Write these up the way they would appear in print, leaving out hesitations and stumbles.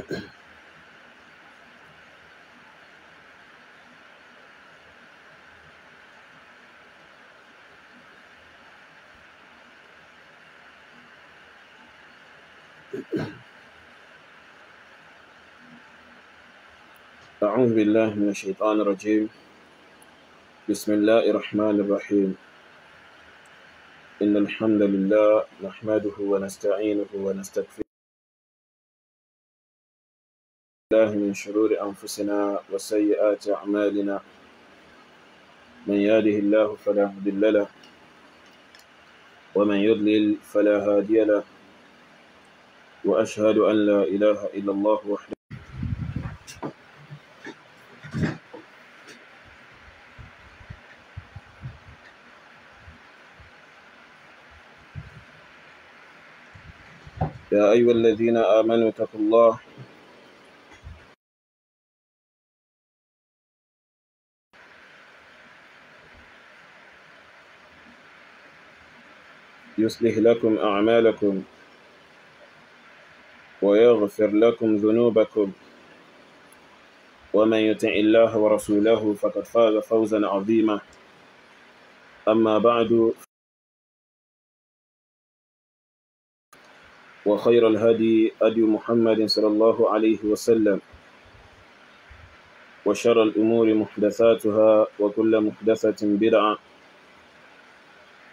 أعوذ بالله من الشيطان الرجيم. بسم الله الرحمن الرحيم. إن الحمد لله نحمده ونستعينه ونستغفره الله من شرور أنفسنا وسيئات أعمالنا. من يهده الله فلا مضل له ومن يضلل فلا هادي له وأشهد أن لا إله إلا الله وحده يا أيها الذين آمنوا اتقوا الله يصلح لكم أعمالكم ويغفر لكم ذنوبكم ومن يطع الله ورسوله فقد فاز فوزا عظيما. أما بعد، وخير الهدي هدي محمد صلى الله عليه وسلم، وشر الأمور محدثاتها وكل محدثة بدعة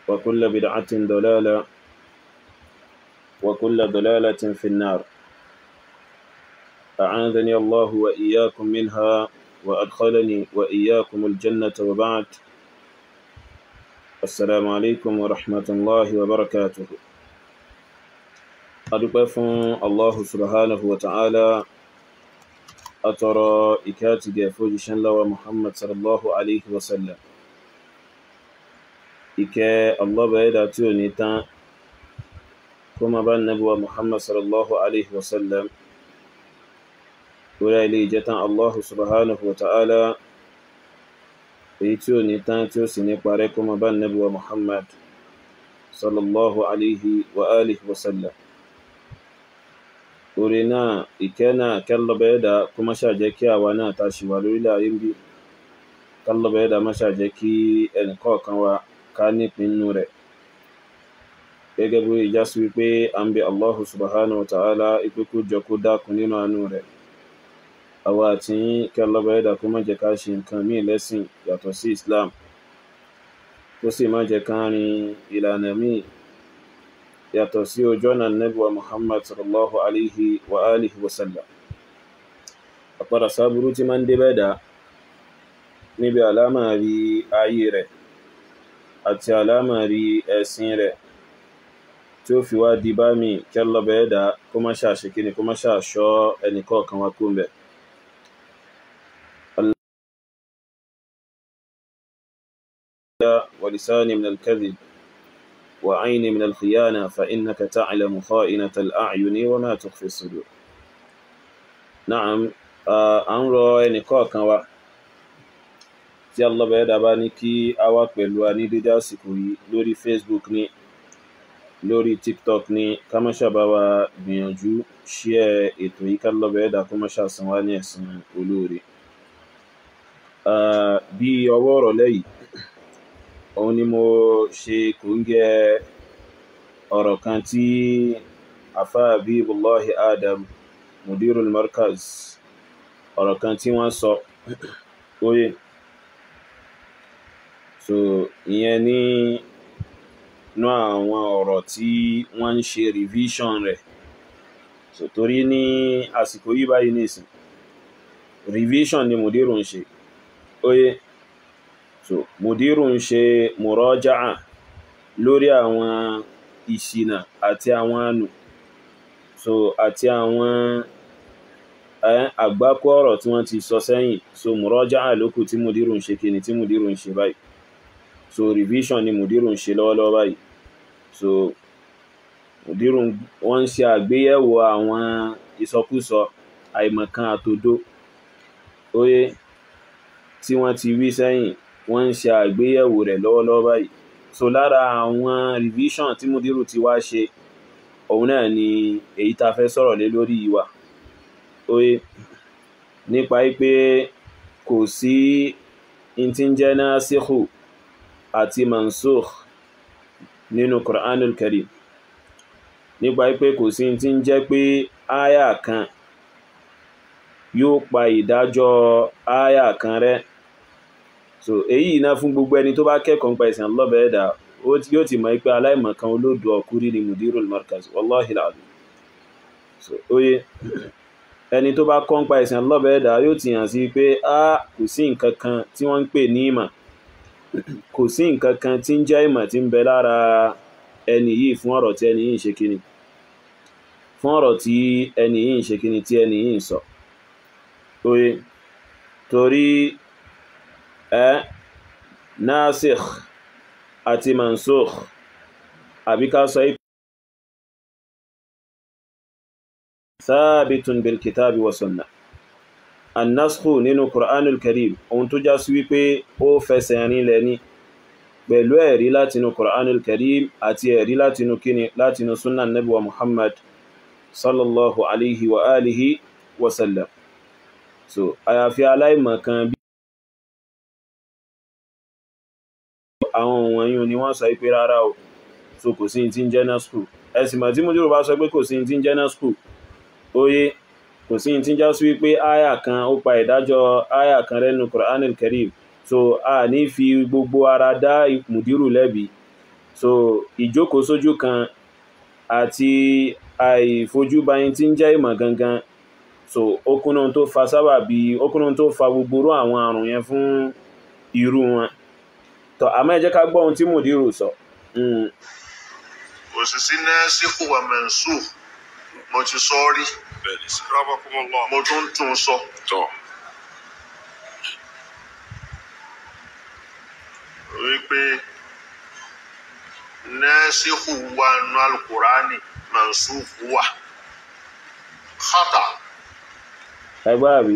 وكل بدعة ضلالة وكل ضلالة في النار. أعاذني الله وإياكم منها وأدخلني وإياكم الجنة، وبعد. السلام عليكم ورحمة الله وبركاته. adúpẹ́ fún Allahu subhanahu wa ta'ala, atọrọ ìkẹ́ àti ìgẹ̀ fún òjíṣẹ́ ńlá wa Muhammad sallallahu alaihi wasallam. Ìkẹ́ Allah bá ẹ̀dá tí ò ní tán kó má bá Nábì wa Muhammad sallallahu alaihi wasallam, orí ilé ìjẹta Allahu subhanahu wa ta'ala èyí tí ò ní tán tí ó sì ní parẹ́ kó má bá Nábì wa Muhammad sallallahu alaihi wa alihi wasallam. Orí náà, ìkẹ́ náà, kẹ́lọ́bẹ̀ ẹ̀dá kó má ṣàjẹ́ kí àwa náà ta ṣì wà lórílẹ̀ ayé ń bí, kẹ́lọ́bẹ̀ ẹ̀dá má ṣàjẹ́ kí ẹnìkọ̀ọ̀kan wa ká nípinnu rẹ̀. Gẹ́gẹ́ bí ìjà sí wípé a ń bẹ Allahu subhanahu wa ta'ala ipé kó jọ kó dákun nínú àánú rẹ̀. Àwa àti kẹ́lọ́bẹ̀ ẹ̀dá kó má jẹ́ ká ṣe nǹkan míì lẹ́sìn yàtọ̀ sí Islam, kó sì má jẹ́ ká rin ìlànà míì yàtọ̀ sí ojú ọ̀nà Nábì wa Muhammad sallallahu alaihi wa alihi wasallam. Àpàdà sáburú tí máa ń dé bẹ́ẹ̀dá níbi àlámàrí ayé rẹ̀ àti àlámàrí ẹ̀sìn rẹ̀ tí ó fi wá di bá mi kẹ́lọ́bẹ̀ ẹ̀dá kó má ṣàṣekíni, kó má ṣàṣọ́ ẹnìkọ̀ọ̀kan wa kó ń bẹ̀. ولسان من الكذب وعين من الخيانة فإنك تعلم خائنة الأعين وما تخفي الصدور. نعم، أمر ẹnìkọ̀ọ̀kan wa tí Allah bá ẹ̀dá bá ní kí a wà pẹ̀lú wa ní dédé àsìkò yìí lórí Facebook ní, lórí TikTok ní, ká má ṣàbá wa gbìyànjú share ètò yìí, ká Allah bá ẹ̀dá kó má ṣàsan wá ní ẹ̀san olóore. Bí ọwọ́ ọ̀rọ̀ lẹ́yìn òun ni mo ṣe kòńgẹ́ ọ̀rọ̀ kan tí Àfá Habibullahi Adam, Mudirul Markaz, ọ̀rọ̀ kan tí wọ́n sọ oye. So ìyẹn ní inú àwọn ọ̀rọ̀ tí wọ́n ń ṣe revision rẹ̀. So torí ní àsìkò yìí báyìí nìsìn revision ni Mudiru ń ṣe oye. So Mudiru ń ṣe muraja'a lórí àwọn ìṣìnà àti àwọn ànù, so àti àwọn àgbákò ọ̀rọ̀ tí wọ́n ti sọ sẹ́yìn. So muraja'a lókù tí Mudiru ń ṣe kíni, tí Mudiru ń ṣe báyìí. So revision ni Mudiru ń ṣe lọ́wọ́lọ́wọ́ báyìí. So Mudiru wọ́n ń ṣe àgbéyẹ̀wò àwọn ìsọkúsọ, àìmọ̀kan àtòdó oye tí wọ́n ti wí sẹ́yìn, wọ́n ń ṣe àgbéyẹ̀wò rẹ̀ lọ́wọ́lọ́wọ́ báyìí. So lára àwọn revision tí Mudiru ti wá ṣe, òun náà ni èyí tá fẹ́ sọ̀rọ̀ lé lórí wa. oye nípa pé kò sí in tí ń jẹ́ nasikhu àti mansukh nínú Qur'anul Karim, nípa pé kò sí in tí ń jẹ́ pé áyà kan yóò pa ìdájọ́ áyà kan rẹ́. So èyí iná fún gbogbo ẹni tó bá kẹ́kọ̀ọ́ nípa ìsìn Allah bẹ̀ẹ́dà yóò ti mọ̀ pé aláìmọ̀kan olódò ọkùnrin ni mudirul markaz wallahi alazim. So oye ẹni tó bá kọ́ nípa ìsìn Allah bẹ̀ẹ́dà yóò ti hàn sí pé kò sí nǹkan kan tí wọ́n ń pè ní ìmọ̀, kò sí nǹkan kan tí ń jẹ́ ìmọ̀ tí ń bẹ lára ẹni yìí fún ọ̀rọ̀ tí ẹni yìí ń ṣe kíni, fún ọ̀rọ̀ tí ẹni yìí ń ṣe kíni, tí ẹni yìí ń sọ. Oye torí nasikh àti mansukh àbí ká sọ thabitun bil kitabi wa sunnah. An-naskhu nínú Qur'anul Karim ohun tó já sí wípé ó fẹsẹ̀ rinlẹ̀ ní pẹ̀lú ẹ̀rí látinú Qur'anul Karim àti ẹ̀rí látinú kíni, látinú sunnah Nabi wa Muhammad sallallahu alaihi wa alihi wa sallam. So àyàfi aláìmọ̀kan bí àwọn wọ̀nyí ni wọ́n sọ pé rárá o, so kò sí tí ń jẹ́ naskhu. Ẹ̀sìn mọ̀ tí Mudiru bá sọ pé kò sí tí ń jẹ́ naskhu, oye kò sí tí ń já sí wípé áyà kan ó pa ìdájọ́ áyà kan rẹ̀ nínú Qur'anul Karim, so a ní fi gbogbo ara dá Mudiru lẹ́bi. So ìjókòó sójú kan àti àìfojúbayín tí ń jẹ́ ìmọ̀ gangan, so okùnà tó fa sábàbí, okùnà tó fa gbogbo àwọn àrùn yẹn fún irú wọn. Tọ́ àmọ́ ẹ jẹ́ ká gbọ́ ohun tí Mudiru sọ. Kò sì sí nasikhu wa mansukh, mo ti sọ rí, mo tún sọ. Wípé nasikhu wà nínú al-Qur'ani, mansukh wà. Khata. Ẹgbẹ́ àbí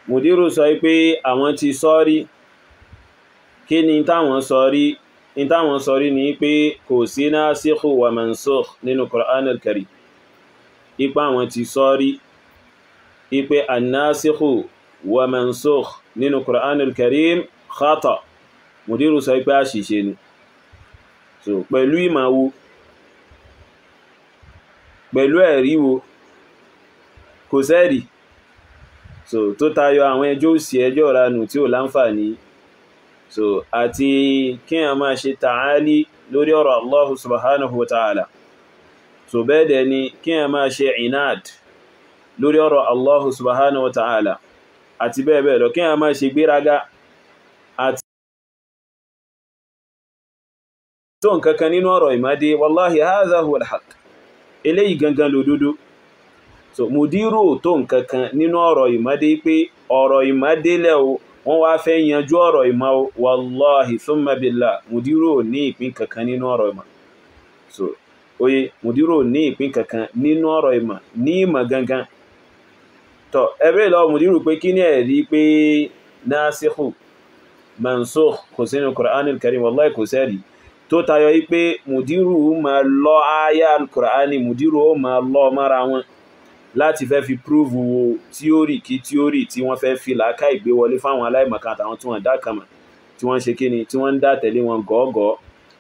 Mudiru sọ pé àwọn ti sọ rí. Kí ni táwọn sọ rí? In táwọn sọ rí ni pé kò sí nasikhu wa mansukh nínú Qur'anul Karim. Ipa àwọn ti sọ rí ipe an-nasikhu wa mansukh nínú Qur'anul Karim khata. Mudiru sọ pé àṣìṣe ni. So pẹ̀lú ìmàwo, pẹ̀lú ẹ̀rí wo, kò sẹ́rí. So tó tayọ àwọn ẹjọ́ òsì, ẹjọ́ ìranù tí ó láǹfààní. So àti kí a máa ṣe ta'ali lórí ọ̀rọ̀ Allah subhanahu wa ta'ala. So bẹ́ẹ̀ dẹ̀ ni kí a máa ṣe inad lórí ọ̀rọ̀ Allah subhanahu wa ta'ala àti bẹ́ẹ̀ bẹ́ẹ̀ lọ, kí a máa ṣe gbéraga àti tó nǹkankan nínú ọ̀rọ̀ ìmádé. Wallahi hadha huwa al-haq, eléyìí gangan lòdodo. So Mudiru tó nǹkankan nínú ọ̀rọ̀ ìmádé pé ọ̀rọ̀ ìmádé lẹ́o wọ́n wá fẹ́ yanjú ọ̀rọ̀ ìmọ̀. Wallahi thumma billah Mudiru ní ìpín kankan nínú ọ̀rọ̀ ìmọ̀. So oye Mudiru ní ìpín kankan nínú ọ̀rọ̀ ìmọ̀, ní ìmọ̀ gangan. Tọ́ ẹbẹ́ lọ Mudiru pé kí ní ẹ̀rí pé nasikhu mansukh kò sí nínú Qur'anul Karim. Wallahi kò sẹ́rí tó tayọ pé Mudiru ma lọ áyà al-Qur'ani, Mudiru ó ma lọ mara wọn láti fẹ́ fi prúvù tíórì kí tíórì tí wọ́n fẹ́ fi làákà ìgbé wọlé fáwọn aláìmọ̀kan àtàwọn tí wọ́n dákàmà, tí wọ́n ṣe kíni, tí wọ́n dá tẹ̀lé wọn gọ́ọ̀gọ́,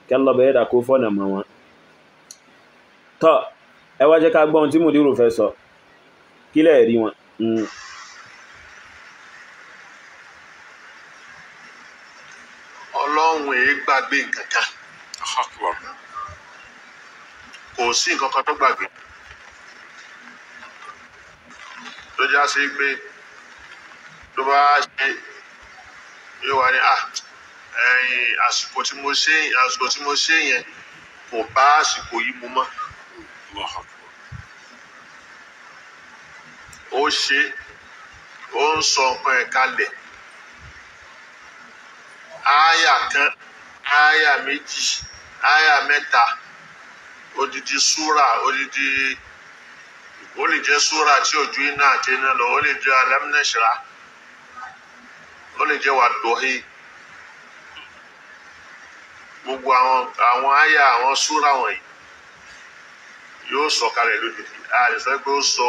kí Allah bẹ̀ẹ́dà kó fọ́nà mọ̀ wọn. Tọ́ ẹ wá jẹ́ ká gbọ́ ohun tí Mudiru fẹ́ sọ, kí lẹ̀ rí wọn. Ọlọ́run èé gbàgbé nǹkankan, kò sí nǹkankan tó gbàgbé. Tó já sí pé tó bá ṣe yóò wá ní àsìkò tí mo ṣe yẹn kò bá àsìkò yìí mu mọ́. Ó ṣe, ó ń sọ nǹkan ẹ̀ kalẹ̀. Áyà kan, áyà méjì, áyà mẹ́ta, odidi súrà, odidi, ó lè jẹ́ súrà tí ò ju iná àti iná lọ, ó lè jẹ́ Alam Nashrah, ó lè jẹ́ Wadduhi. Gbogbo àwọn áyà, àwọn súrà wọ̀nyí yóò sọ kalẹ̀ lódidi. A lè sọ pé ó sọ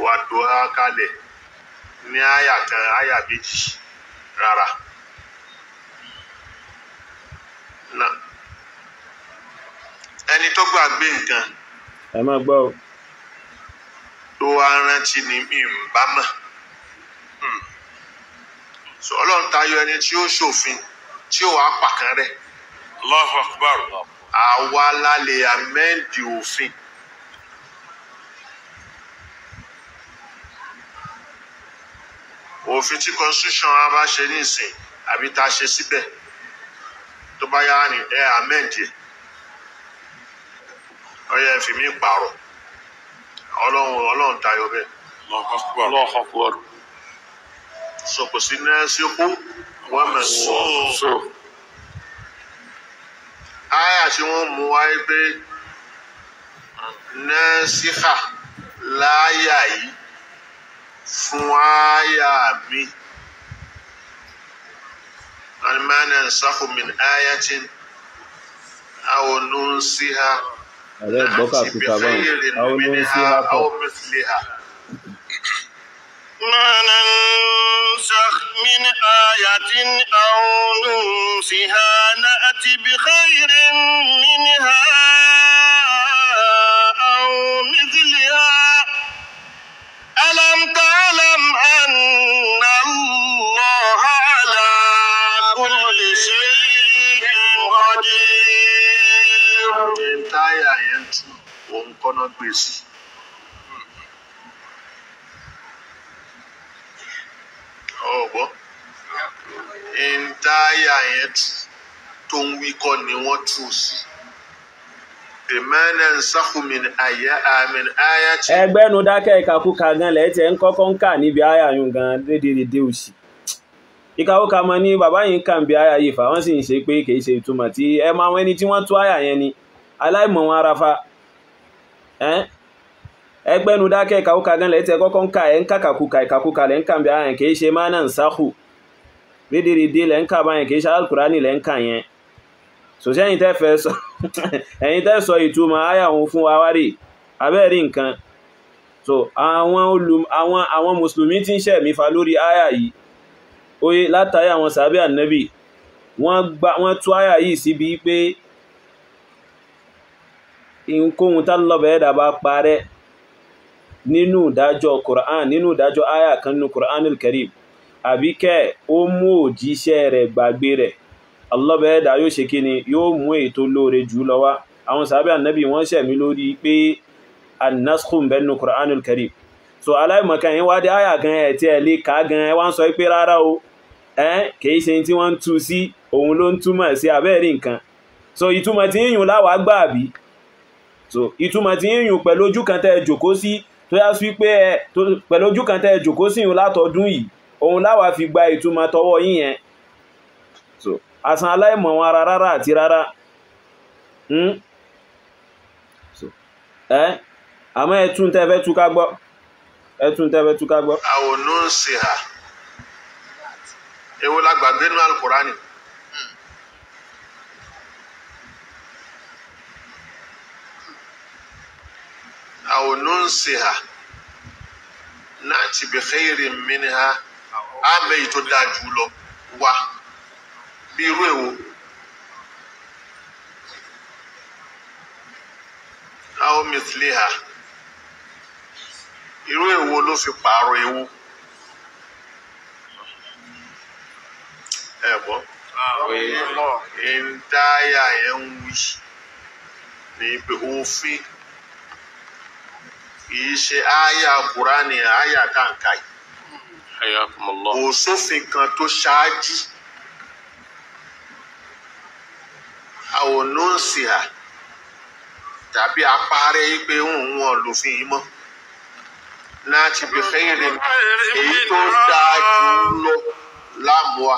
wà dùhà kalẹ̀ ní àyà kan àyà méjì rárá. Ẹni tó gbàgbé nǹkan ẹ máa gbọ́ o. tó wá rántí ní mi ń bá mọ̀. So Ọlọ́run tayọ ẹni tí ó ṣòfin tí ó wàá pàkan rẹ̀. Allahu Akbar. Àwa la lè amẹ́ǹdì òfin. Òfin tí constitution wa bá ṣe nísìn àbí tá a ṣe síbẹ̀ tó bá yára ní amẹ́ǹdì ọyẹ fi mí pààrọ̀. Ọlọ́run tayọ bẹ́ẹ̀. Allahu Akbar. Allahu Akbar. So kò sí nẹ́ẹ̀sìkú wọ́n mẹ́sàn-án. Àyà tí wọ́n mú wáyé pé nẹ́ẹ̀sìkà láyà yìí fún àyà mi. Ma nansakhu min ayatin aw nunsiha na'ti bi khayrin minha aw mithliha. ما ننسخ من آية أو ننسها نأتي بخير منها أو مثلها ألم تعلم أن الله على كل شيء قدير. Táyà yẹn tú òun kọ́nà gbèsè. Ọ̀gbọ́n ìntáyà yẹn tú tó ń wí kọ́ ni wọ́n tú sí. Bimana nsakhu min ayati. Ẹgbẹ́nu dákẹ́ ìkàkùkà gan lẹ́tẹ̀ ń kọ́kọ́ ń kà níbi àyà yùn gan dédédé òsì. Ìkàkùkà mọ ní bàbá yìí ń kà ń bí àyà yìí fà wọ́n sì ń ṣe pé kìí ṣe ìtumọ̀ tí ẹ máa wọn ẹni tí wọ́n tú àyà yẹn ni aláìmọ̀ wọn arafa. Ẹgbẹ́nu dákẹ́ ìkàkùkà gan lẹ́tẹ̀ kọ́kọ́ ń kà ẹ̀ ń kàkàkùkà ìkàkùkà lẹ́ ń kà ń bí àyà yẹn kìí ṣe mana nsakhu dédédé lẹ́ ń kà báyẹn kìí ṣe Al-Qur'ani lẹ́ ń kà yẹn. Sòṣẹ́ ẹ̀yin tẹ́ fẹ́ sọ ẹ̀yin tẹ́ sọ ìtumọ̀ àyà òun fún wa wárí abẹ́rí nǹkan. So àwọn mùsùlùmí tí ń ṣẹ̀mí fa lórí àyà yìí oye látàrí àwọn sàbí ànábì wọ́n tú àyà yìí síbi pé ìkóhun tá lọ́bẹ̀ ẹ̀dà bá parẹ́ nínú ìdájọ́ Qur'an nínú ìdájọ́ àyà kan nínú Qur'anul Karim àbíkẹ́ ó mú òjíṣẹ́ rẹ̀ gbàgbé rẹ̀ Allah bẹ́ẹ̀ dá yóò ṣe kí ni yóò mú ètò lóore jù lọ wá. Àwọn sàábé ànábì wọ́n ṣẹ̀mí lórí pé an-naskhu bẹ́nu Qur'anul Karim. So aláìmọ̀kan yẹn wá dé àyà gan ẹ̀ tí ẹ lè ká gan ẹ wá ń sọ pé rárá o kìí ṣe tí wọ́n ń tú sí òun ló ń túmọ̀ sí abẹ́ẹ̀rí nǹkan. So ìtumọ̀ tí yíyùn láwàá gbà bí. So ìtumọ̀ tí yíyùn pẹ̀lú ojú kan tẹ́ jòkó sí tó yá sí pé pẹ̀lú ojú kan tẹ́ jòkó sí yìí látọdún yìí òun láwàá fi gba ìtumọ̀ tọwọ́ yín yẹn. So asan aláìmọ̀ wọn ara rárá àti rárá. Àmọ́ ẹ̀tún tẹ́fẹ́ túká gbọ́. Àwọn nunsiha èwo la gbàgbé nínú Al-Qur'ani. Àwọn nunsiha na'ti bi khayrin minha àmì tó dáa jù lọ wá. Bí irú èwo aw mithliha irú èwo ló fi pààrọ̀ èwo ẹ̀bọ́ ìntáyà yẹn ń wí ní pé òfin kìí ṣe àyà Kùránì àyà táǹkà yìí kò sófin kan tó ṣáájú. Àwọn nunsiha tàbí apárẹ́ pé wọn lòfin yìí mọ́ na'ti bi khayrin èyí tó dáa jù lọ lámùá.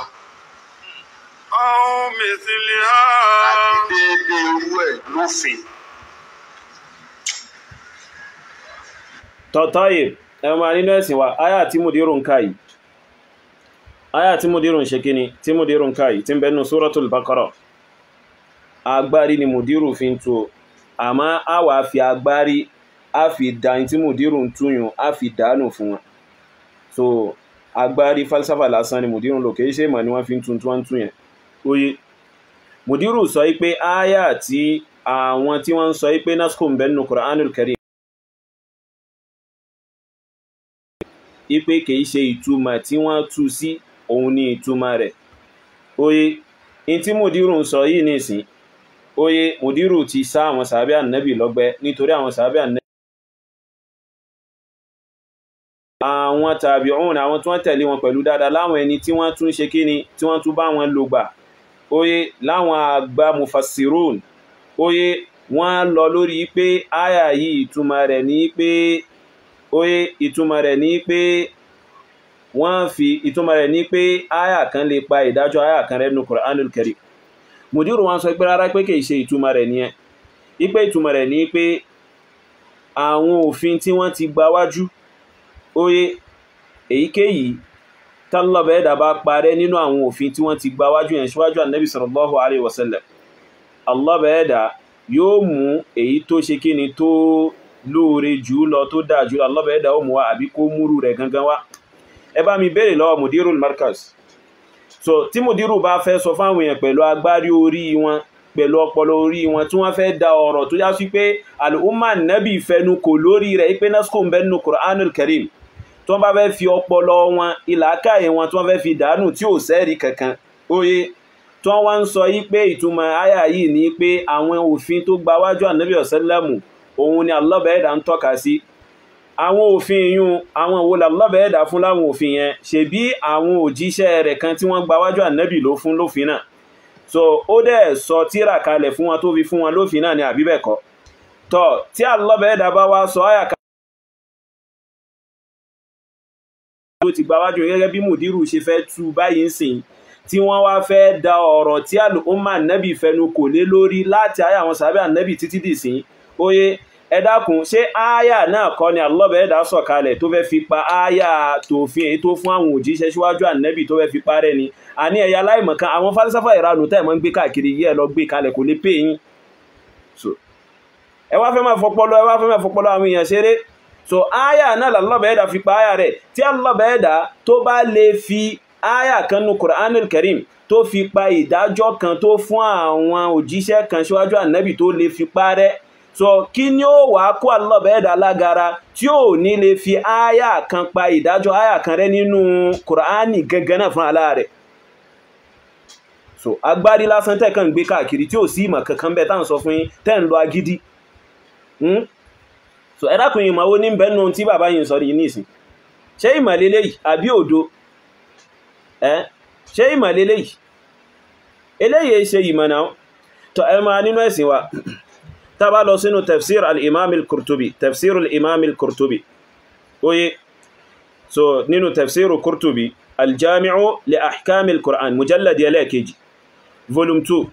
أو مثلها àti déédéé irú ẹ̀ lófin. Tọ́tọ́yì ẹmà nínú ẹ̀sìn wa áyà tí mùdírù ń ká yìí áyà tí mùdírù ń ṣe kíni tí mùdírù ń ká yìí tí ń bẹnu Suratul Baqarah agbárí ni mùdírù fi ń tu àmá a wà fi agbárí a fi dá in tí mùdírù ń túyùn a fi dánù fún wọn. So agbárí falsafa lásán ni mùdírù lò, kìí ṣe mọ̀ ni wọ́n fi ń tún tí wọ́n ń tún yẹn. Oye mùdírù sọ pé áyà tí àwọn tí wọ́n ń sọ pé naskhu ń bẹ nínú Qur'anul Karim ipe kìí ṣe ìtumọ̀ tí wọ́n tú sí òun ní ìtumọ̀ rẹ̀. Oye in tí mùdírù ń sọ yìí nìsín, oye mùdírù ti sá àwọn sàhábé ànábì lọ́gbẹ́ nítorí àwọn sàhábé ànábì àwọn tàbíùn àwọn tí wọ́n tẹ̀lé wọn pẹ̀lú dáadáa láwọn ẹni tí wọ́n tún ṣe kíni tí wọ́n tún bá wọn lò gbà. Oye láwọn àgbà mufassirun, oye wọ́n lọ lórí pé áyà yìí ìtumọ̀ rẹ̀ ní pé oye ìtumọ̀ rẹ̀ ní pé wọ́n fi ìtumọ̀ rẹ̀ ní pé áyà kan lè pa ìdájọ́ áyà kan rẹ̀ nínú Qur'anul Karim. Mùdírù wọn sọ pé rárá pé kìí ṣe ìtumọ̀ rẹ̀ nìyẹn, ipe ìtumọ̀ rẹ̀ ní pé àwọn òfin tí wọ́n ti gba wájú, oye èyíkéyìí tálọ́bẹ̀ ẹ̀dà bá parẹ́ nínú àwọn òfin tí wọ́n ti gba wájú yẹn síwájú Ànábì sallallahu alaihi wasallam, Allọ́bẹ̀ ẹ̀dà yóò mú èyí tó ṣe kíni tó lóore jù lọ tó dáa jù Allọ́bẹ̀ ẹ̀dà ó mú wá àbí kó múrù rẹ̀ gangan wá. Ẹ bá mi béèrè lọ́wọ́ Mudirul Markaz. So tí mùdírù bá fẹ́ sọ fáwọn èèyàn pẹ̀lú agbárí orí wọn pẹ̀lú ọpọlọ orí wọn tí wọ́n fẹ́ da ọ̀rọ̀ tó já sí pé al-umma nabi fẹnu kò lórí rẹ̀ pé naskhu ń bẹ nínú Qur'anul Karim, tí wọ́n bá fẹ́ fi ọpọlọ wọn ìlàkàyè wọn tí wọ́n fẹ́ fi dànù tí ò sẹ́rí kankan, oye tí wọ́n wá ń sọ yí pé ìtumọ̀ àyà yìí ní pé àwọn òfin tó gba wájú Ànábì sallallahu òun ni Allọ́bẹ̀ ẹ̀dà ń tọ́ka sí. Àwọn òfin yún àwọn wo Allọ́bẹ̀ ẹ̀dà fún láwọn òfin yẹn, ṣe bí àwọn òjíṣẹ́ rẹ̀ kan tí wọ́n gba wájú Ànábì ló fún lófin náà. So ó dẹ̀ sọ tírà kalẹ̀ fún wọn tó fi fún wọn lófin náà ni àbí bẹ́ẹ̀ kọ́. Tọ́ tí Allọ́bẹ̀ ẹ̀dà bá wá sọ àyà kan tó ti gba wájú gẹ́gẹ́ bí mùdírù ṣe fẹ́ tú báyìí sìn, tí wọ́n wá fẹ́ da ọ̀rọ̀ tí al-umma Ànábì fẹnu kò lé lórí láti àyà àwọn sàhábé Ànábì títí dì sí, oye ẹ dákun ṣé áyà náà kọ́ ni Allọ́bẹ̀ ẹ̀dà sọ̀kalẹ̀ tó fẹ́ fi pa áyà tòfin èyí tó fún àwọn òjíṣẹ́ síwájú Ànábì tó fẹ́ fi parẹ́ ni? Àní ẹ̀yà aláìmọ̀kan àwọn fálísáfà ìranù tẹ́ mọ́ ń gbé káàkiri yìí ẹ lọ gbé kalẹ̀ kò lè pè yín. So ẹ wá fẹ́ máa fọpọlọ àwọn èèyàn ṣeré. So áyà náà Allọ́bẹ̀ ẹ̀dà fi pa áyà rẹ̀, tí Allọ́bẹ̀ ẹ̀dà tó bá lè fi áyà kan nínú Qur'anul Karim tó fi pa ìdájọ́ kan tó fún àwọn òjíṣẹ́ kan síwájú Ànábì tó lè fi parẹ́, so kí ni ó wà kó Allọ́bẹ̀ ẹ̀dà lágara tí ó ní lè fi áyà kan pa ìdájọ́ áyà kan rẹ̀ nínú Qur'ani gangan náà fún ara rẹ̀? So agbárí lásán tẹ́ kàn gbé káàkiri tí ó sí ìmọ̀ kankan bẹ́ẹ̀ tá ń sọ fún yín tẹ́ ń lọ agídí. So ẹ dákun ìmọ̀ wo ní bẹ́nu tí bàbá yìí sọ ní ìsìn, ṣé ìmọ̀ lélẹ́yìí àbí òdo? Ṣé ìmọ̀ lélẹ́yìí? Eléyìí ṣe ìmọ̀ náà. Tọ́ ẹ máa nínú ẹ̀sìn wa tá bá lọ sínú tafsir al-Imam al-Qurtubi, tafsir al-Imam al-Qurtubi, oye so nínú tafsir al-Qurtubi al-Jami'u li ahkam al-Qur'an mujallad ẹlẹ́kejì volume 2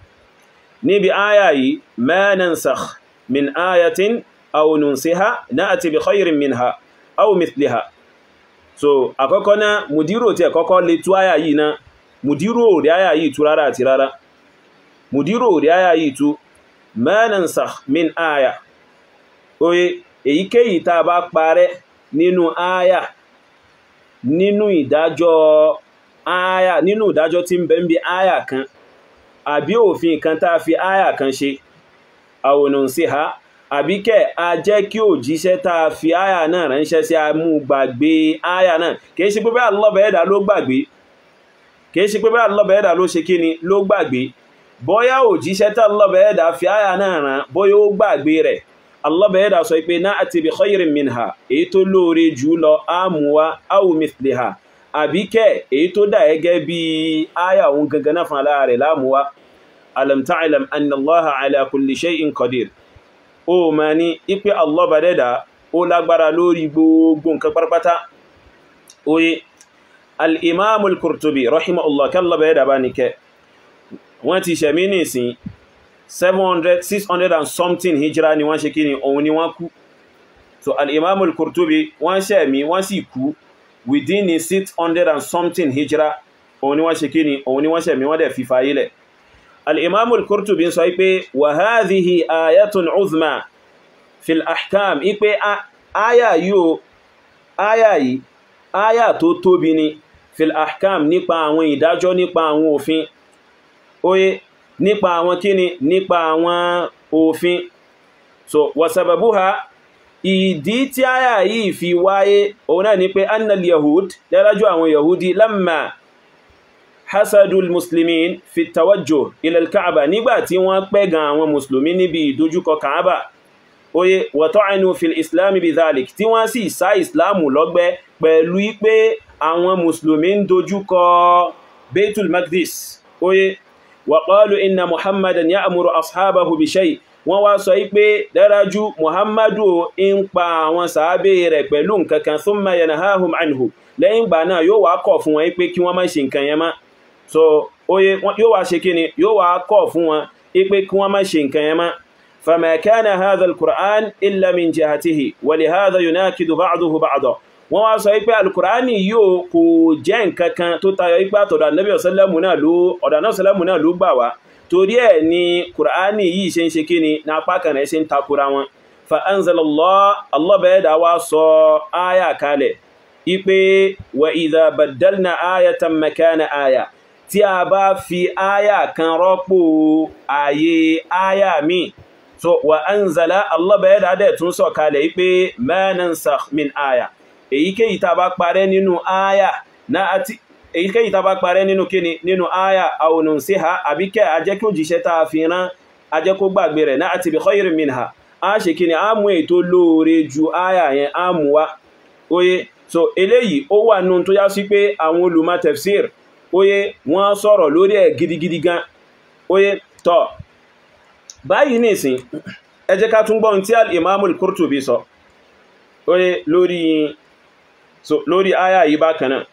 níbi áyà yìí ma nansakh min ayatin aw nunsiha na'ti bi khayrin minha aw mithliha. So àkọ́kọ́ náà mùdírò tí àkọ́kọ́ lè tú áyà yìí náà, mùdírò rí áyà yìí tú rárá àti rárá, mùdírò rí áyà yìí tú ma nansakh min aya, oye èyíkéyìí tá bá parẹ́ nínú aya nínú ìdájọ́ aya nínú ìdájọ́ tí ń bẹ ńbí aya kan àbí òfin kan tá fi aya kan ṣe aw nunsiha àbí kẹ́ a jẹ́ kí òjíṣẹ́ tá fi aya náà ránṣẹ́ sí amú gbàgbé aya náà, kìí ṣe pé bẹ́ẹ̀ Allọ́bẹ̀ ẹ̀dà ló gbàgbé, kìí ṣe pé bẹ́ẹ̀ Allọ́bẹ̀ ẹ̀dà ló ṣe kíni ló gbàgbé, bóyá òjíṣẹ́ tá Allọ́bẹ̀ ẹ̀dà fi áyà náà rán bóyá ó gbàgbé rẹ̀. Allọ́bẹ̀ ẹ̀dà sọ pé na'ti bi khayrin minha, èyí tó lóore jù lọ àmúwa aw mithliha àbí kẹ́ èyí tó dà gẹ́gẹ́ bí áyà òun gangan náà fún aláàrẹ̀ láàmúwa. Alam ta'lam anna Allaha ala kulli shay'in qadir. Ó ma ní ipé Allọ́bẹ̀ ẹ̀dà ó lágbára lórí gbogbo nǹkan pátápátá. Oye al-Imam al-Qurtubi rahimahullah kallọ́bẹ̀ ẹ̀dà bá ní kẹ́ wọ́n ti ṣẹ̀mí nìsín 600 and something hijra ni wọ́n ṣe kí ni òun ni wọ́n kú. So al-Imam al-Qurtubi wọ́n ṣẹ̀mí wọ́n sì kú within 600 and something hijra, òun ni wọ́n ṣe kí ni òun ni wọ́n ṣẹ̀mí wọ́n dẹ̀ fi fàyí lẹ̀. Al-Imam al-Qurtubi sọ pé wa hadhihi ayatun uzma fil ahkam ipe aya yìí aya tó tóbi ni fil ahkam nípa àwọn ìdájọ́ nípa àwọn òfin oye nípa àwọn kíni nípa àwọn òfin so wasababuha ìdí tí aya yìí fi wáyé òun náà ni pé annal yahud dárájú àwọn yahudi lamma hasadul muslimin fi tawajjuh ila al-ka'ba nígbà tí wọ́n pẹ̀gàn àwọn muslimi níbi ìdojúkọ ka'aba oye wa ta'anu fil islam bidhalik tí wọ́n sì sá islamu lọ́gbẹ́ pẹ̀lú pé àwọn muslimi ń dojúkọ Baitul Maqdis oye wa qalu inna muhammadan ya'muru ashabahu bi shay wọ́n wá sọ pé dárájú muhammadu ń pa àwọn sàábé rẹ̀ pẹ̀lú nǹkankan thumma yanahahum anhu lẹ́yìn gbà náà yóò wá kọ̀ fún wọn pé kí wọ́n má ṣe nǹkan yẹn má so oye yóò wá ṣe kíni yóò wá kọ̀ fún wọn pé kí wọ́n má ṣe nǹkan yẹn má fama kana hadha al-Qur'an illa min jihatihi wa li hadha yunakidu ba'duhu ba'da wọ́n wá sọ pé al-Qur'ani yóò kò jẹ́ nǹkankan tó tayọ ipá tọ̀dọ̀ Ànábì sallallahu náà ló gbà wá torí ẹ̀ ni Qur'ani yìí ṣe ń ṣe kíni na apá kan rẹ̀ ṣe ń takura wọn fa anzalallah Allah bẹ̀ẹ́dà wá sọ aya kalẹ̀ ipe wa idha baddalna ayatan makana aya tí a bá fi aya kan rọ́pò ayé aya mi so wa anzala Allah bẹ̀ẹ́dà dẹ̀ tún sọ kalẹ̀ ipe ma nansakh min aya èyíkéyìí tá bá parẹ́ nínú aya na àti èyíkéyìí tá bá parẹ́ nínú kíni nínú aya aw nunsiha àbíkẹ́ ajẹ́ kí ó jíṣẹ́ tá fi rán ajẹ́ kó gbàgbé rẹ̀ náà àti bi khayrin minha a ṣe kíni a mú ètò lóore ju aya yẹn a mú wá oye so eléyìí ó wà nínú tó yá sí pé àwọn olùmọ̀ tafsir oye wọ́n sọ̀rọ̀ lórí ẹ̀ gidigidi gan oye tó báyìí nìsín ẹ jẹ́ ká tún gbọ́ tí al-Imam al-Qurtubi sọ oye lórí aya yìí bákan náà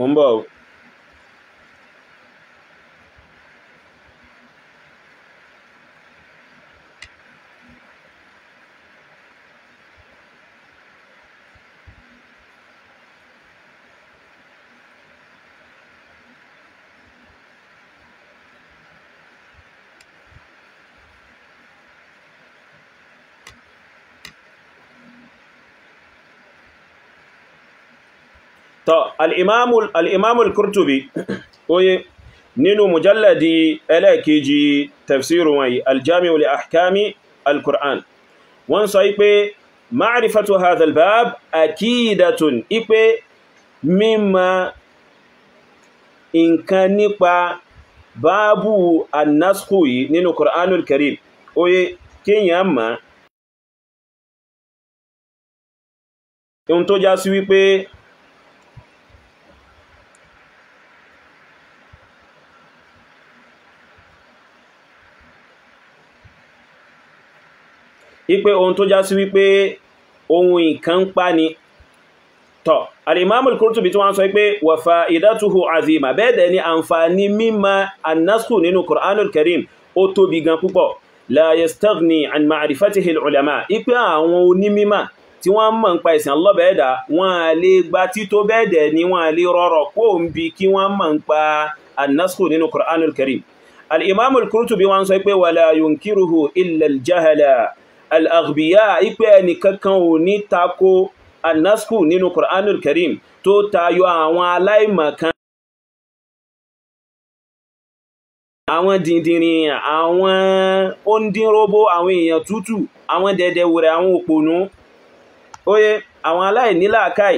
Mumbo. الإمام القرطبي نينو مجلد إليكيجي تفسير الجامع لأحكام القرآن وانصيب معرفة هذا الباب أكيدة مما إن كان نقبع باب النسخ نينو القرآن الكريم كين ياما انتو جاسوي pé ipe ohun tó já sí wípé ohun nǹkan pa ni tó al-Imam al-Qurtubi tí wọ́n sọ pé wa fa'idatuhu azima bẹ́ẹ̀dẹ̀ ni àǹfààní mímọ̀ an-naskhu nínú Qur'anul Karim ó tóbi gan púpọ̀ la yastaghni an ma'rifatihi al-ulama ipe àwọn onímímọ̀ tí wọ́n mọ̀ nípa ìsìn Allah bẹ́ẹ̀dà wọ́n lè gba tító bẹ́ẹ̀dẹ̀ ni wọ́n lè rọrọ̀ kó ń bi kí wọ́n mọ̀ nípa an-naskhu nínú Qur'anul Karim al-Imam al-Qurtubi wọ́n sọ pé wala yunkiruhu illa al-jahala al-aghbiya ipe ẹni kankan ò ní tako an-naskhu nínú Qur'anul Karim tó tayọ àwọn aláìmọ̀kan àwọn dìndìnrìn àwọn ondínróbó àwọn èèyàn tútù àwọn dẹ̀dẹ̀wùrẹ̀ àwọn òpònú àwọn aláìnílàákàì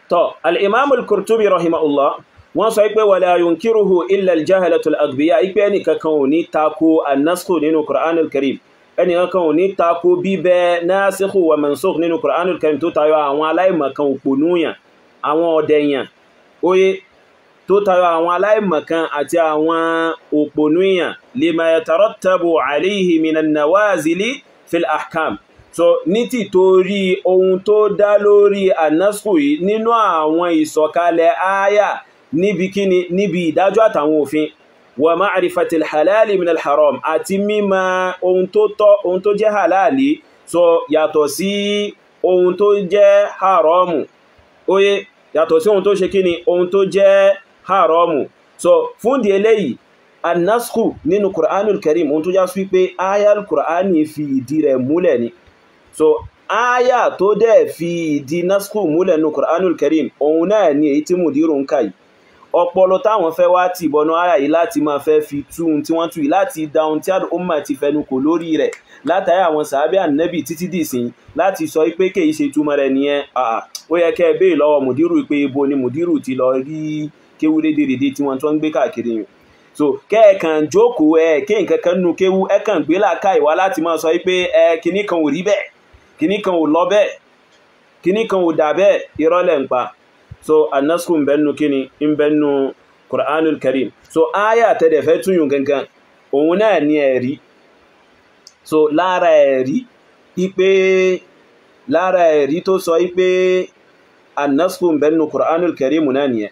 tó al-imam al-Qurtubi rahimahullah wọ́n sọ pé wala yunkiruhu illa al-jahalatul aghbiya ipe ẹni kankan ò ní tako an-naskhu nínú Qur'anul Karim ẹni kankan ò ní tako bíbẹ nasikhu wa mansukh nínú Qur'anul Karim tó tayọ àwọn aláìmọ̀kan òpònúyàn àwọn ọ̀dẹ̀yàn oye tó tayọ àwọn aláìmọ̀kan àti àwọn òpònúyàn lima yatarattabu alayhi minan nawazili fil ahkam so ní tí torí ohun tó dá lórí an-naskhu yìí nínú àwọn ìsọ̀kalẹ̀ áyà níbi kíni níbi ìdájọ́ àtàwọn òfin wa ma'rifatil halali min al-haram àti mímọ̀ ohun tó tọ́ ohun tó jẹ́ halali so yàtọ̀ sí ohun tó jẹ́ haramu oye yàtọ̀ sí ohun tó ṣe kíni ohun tó jẹ́ haramu so fún di eléyìí an-naskhu nínú Qur'anul Karim ohun tó já sí pé aya al-Qur'ani fi ìdí rẹ̀ múlẹ̀ ni so aya tó dẹ̀ fi ìdí naskhu múlẹ̀ nínú Qur'anul Karim ohun náà ni èyí tí Mudiru ń kà yìí ọpọlọ táwọn fẹ́ wá ti bọnú aya yìí láti máa fẹ́ fi tú tí wọ́n tú yìí láti dáhùn tí al-umma ti fẹnu kò lórí rẹ̀ látàrí àwọn sàábé ànábì títí dìsìn láti sọ pé kèyí ṣe túmọ̀ rẹ̀ nìyẹn ó yẹ kẹ́ ẹ béèrè lọ́wọ́ Mudiru pé ibo ni Mudiru ti lọ rí kéwú rédèrèdè tí wọ́n tó ń gbé káàkiri yìí so kẹ́ẹ̀kan jókòó kí nǹkan kan nù kéwú ẹ̀kan gbé làákà ìwá láti máa sọ pé kinní kan ò rí bẹ́ẹ̀ kinní kan ò lọ bẹ́ẹ̀ kinní kan ò dà bẹ́ẹ̀ ìrọ́lẹ̀ ń pa so an-naskhu ń bẹ́nu kíni ń bẹ́nu Qur'anul Karim so aya tẹ́lẹ̀ fẹ́ túnyùn gangan òun náà ní ẹ̀rí so lára ẹ̀rí tó sọ pé an-naskhu ń bẹ́nu Qur'anul Karim náà nìyẹn